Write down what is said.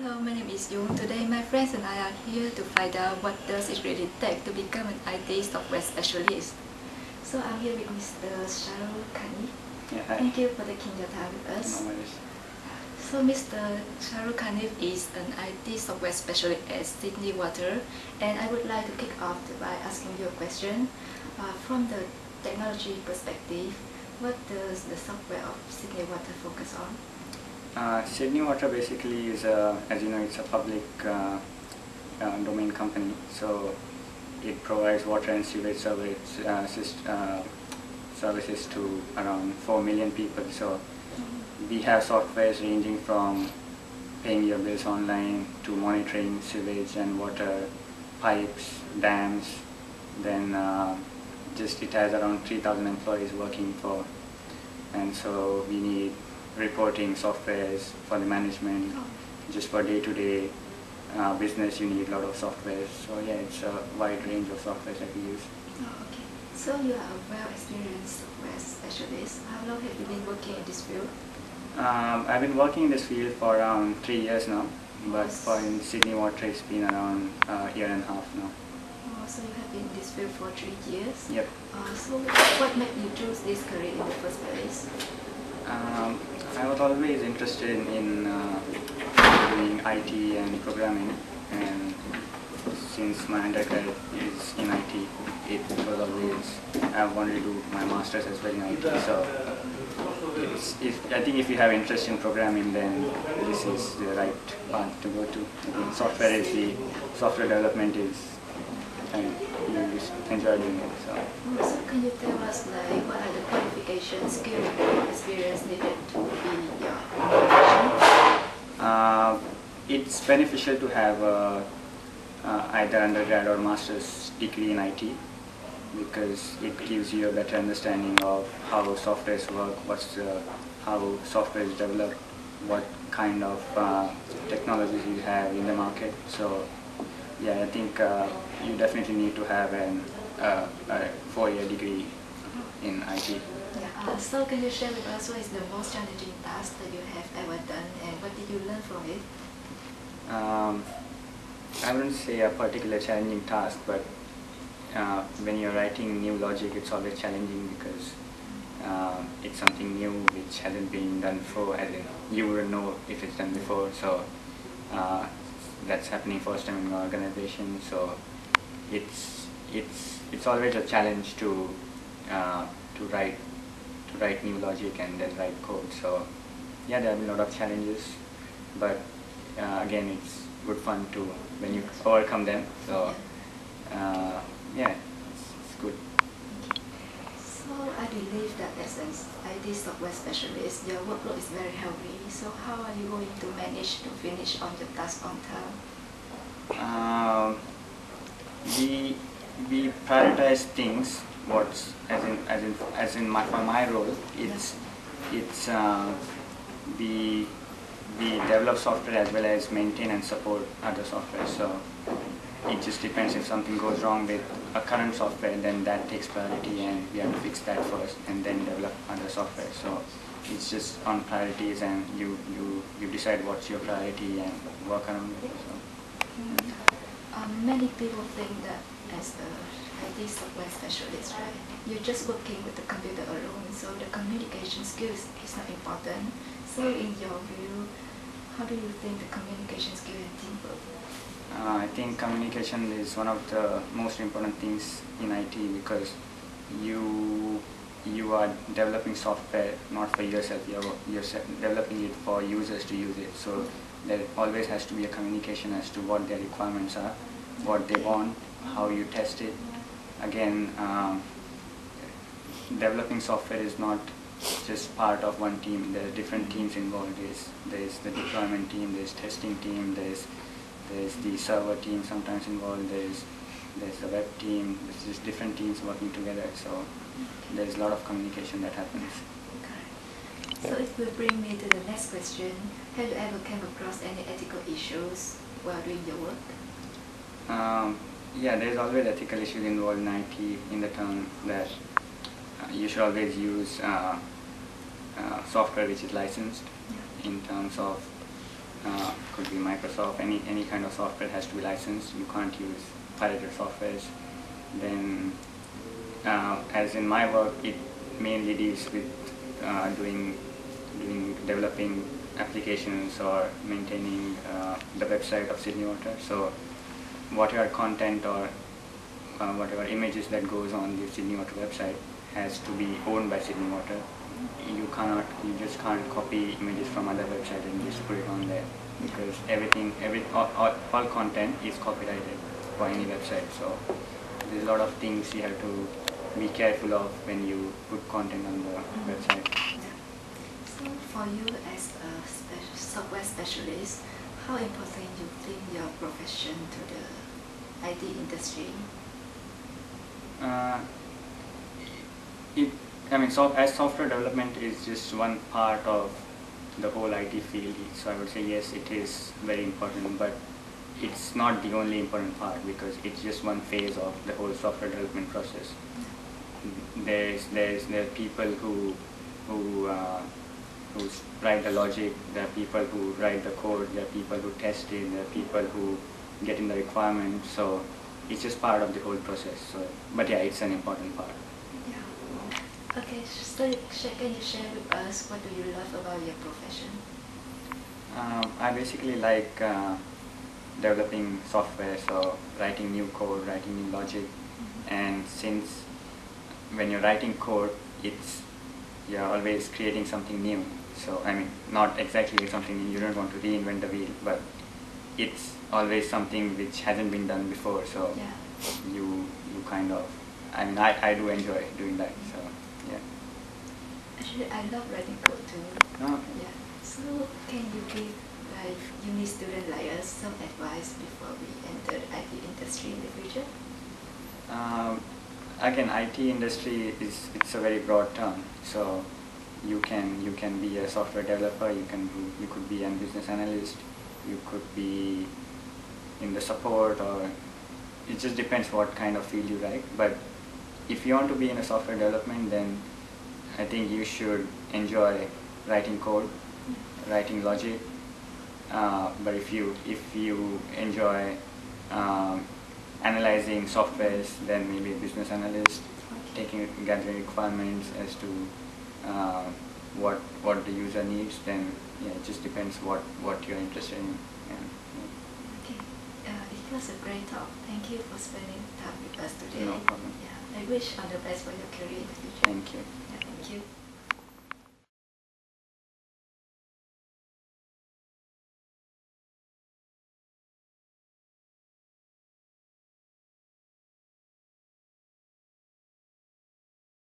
Hello, my name is Yung. Today my friends and I are here to find out what does it really take to become an IT software specialist. So I'm here with Mr. Shahrukh. Yeah, hi. Thank you for taking your time with us. No worries. So Mr. Shahrukh is an IT software specialist at Sydney Water, and I would like to kick off by asking you a question. From the technology perspective, what does the software of Sydney Water focus on? Sydney Water basically is, as you know, it's a public domain company. So it provides water and sewage services to around 4 million people. So we have softwares ranging from paying your bills online to monitoring sewage and water pipes, dams. Then it has around 3,000 employees working for, and so we need reporting softwares for the management. Just for day-to-day business, you need a lot of software. So yeah, it's a wide range of software that we use. Oh, okay. So you are a well-experienced software specialist. How long have you been working in this field? I've been working in this field for around 3 years now, but for in Sydney Water it's been around a year and a half now. Oh, so you have been in this field for 3 years? Yep. So what made you choose this career in the first place? I was always interested in doing IT and programming, and since my undergrad is in IT, it was always, I wanted to do my master's as well in IT. So I think if you have interest in programming, then this is the right path to go to. Software development is, and you just enjoy doing it. So can you tell us what are the qualifications, skills, and experience needed to be your profession? It's beneficial to have either undergrad or master's degree in IT, because it gives you a better understanding of how softwares work, how software is developed, what kind of technologies you have in the market. So yeah, I think you definitely need to have a 4-year degree in IT. Yeah. So can you share with us what is the most challenging task that you have ever done, and what did you learn from it? I wouldn't say a particular challenging task, but when you're writing new logic, it's always challenging because it's something new which hasn't been done before, as in you wouldn't know if it's done before. So that's happening first time in your organization. So it's always a challenge to write new logic and then write code. So yeah, there have been a lot of challenges, but again, it's good fun to when you overcome them. So yeah, it's good. So I believe that as an IT software specialist, your workload is very heavy. So how are you going to manage to finish on your task on time? We prioritize things. For my role, we develop software as well as maintain and support other software. So it just depends. If something goes wrong with a current software, then that takes priority, and we have to fix that first, and then develop other software. So it's just on priorities, and you decide what's your priority and work around it. So. Many people think that as a IT software specialist, right, you're just working with the computer alone, so the communication skills is not important. So in your view, how do you think the communication skill and teamwork? I think communication is one of the most important things in IT, because you are developing software not for yourself, you're developing it for users to use it. So there always has to be a communication as to what their requirements are, what they want, how you test it. Again, developing software is not just part of one team. There are different teams involved. There's the deployment team, there's testing team, there's the server team sometimes involved, there's the web team. There's just different teams working together. So there's a lot of communication that happens. Okay. So it will bring me to the next question. Have you ever come across any ethical issues while doing your work? Yeah, there's always ethical issues involved in IT, in the term that you should always use software which is licensed, in terms of could be Microsoft, any kind of software has to be licensed. You can't use pirated softwares. Then, as in my work, it mainly deals with developing applications or maintaining the website of Sydney Water. So whatever content or whatever images that goes on the Sydney Water website has to be owned by Sydney Water. You just can't copy images from other websites and just put it on there, because all content is copyrighted for any website. So there's a lot of things you have to be careful of when you put content on the website. So for you as a software specialist, how important you think your profession to the IT industry? As software development is just one part of the whole IT field, so I would say yes, it is very important, but it's not the only important part, because it's just one phase of the whole software development process. There are people who write the logic, there are people who write the code, there are people who test it, there are people who get in the requirements. So it's just part of the whole process. So, but yeah, it's an important part. Yeah. Okay, so can you share with us what do you love about your profession? I basically like developing software, so writing new code, writing new logic. And since when you're writing code, you're always creating something new. So not exactly something new, you don't want to reinvent the wheel, but it's always something which hasn't been done before. So yeah. you kind of, I do enjoy doing that. So yeah. Actually, I love writing code too. Oh. Yeah. So can you give uni students like us some advice before we enter the IT industry in the future? Again, IT industry it's a very broad term. So you can be a software developer, you could be a business analyst, you could be in the support, or it just depends what kind of field you like. But if you want to be in a software development, then I think you should enjoy writing code, writing logic. But if you enjoy analyzing softwares, then maybe a business analyst, gathering requirements as to what the user needs. Then yeah, it just depends what you're interested in. Okay, it was a great talk. Thank you for spending time with us today. No problem. Yeah, I wish all the best for your career in the future. Thank you. Yeah, thank you.